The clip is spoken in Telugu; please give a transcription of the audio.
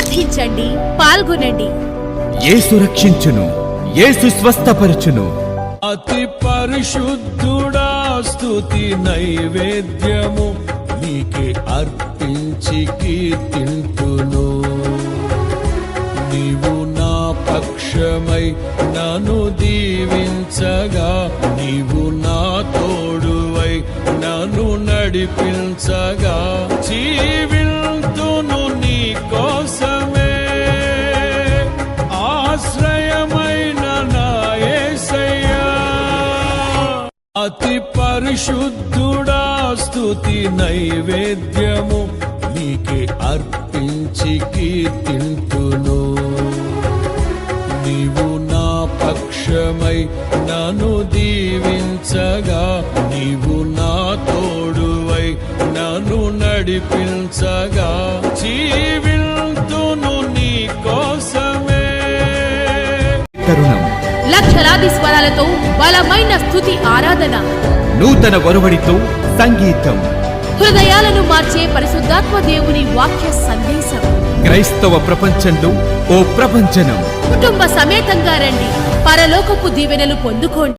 ప్రార్థించండి, పాల్గొనండి. యేసు రక్షించును, యేసు స్వస్థపరచును. అతి పరిశుద్ధుడా స్తుతి నైవేద్యము నీకే అర్పించి కీర్తింతును. నీవు నా పక్షమై నన్ను దీవించగా, నీవు నా తోడువై నన్ను నడిపించగా, జీవింతును నీ కోసమే ఆశ్రయమైన నా యేసయ్యా. అతి పరిశుద్ధుడా స్తుతి నైవేద్యము నీకే అర్పించి కీర్తింతును. నీవు నా పక్షమై నన్ను దీవించగా, నీవు నా తోడువై నన్ను నడిపించగా, జీవింతును నీ కోసమే. తరుణం లక్షలాది స్వరాలతో బలమైన స్తుతి ఆరాధన, నూతన ఒరవడితో సంగీతం, హృదయాలను మార్చే పరిశుద్ధాత్మ దేవుని వాక్య సందేశం. క్రైస్తవ ప్రపంచంలో ఓ ప్రపంచనం. కుటుంబ సమేతంగా రండి, పరలోకపు దీవెనలు పొందుకోండి.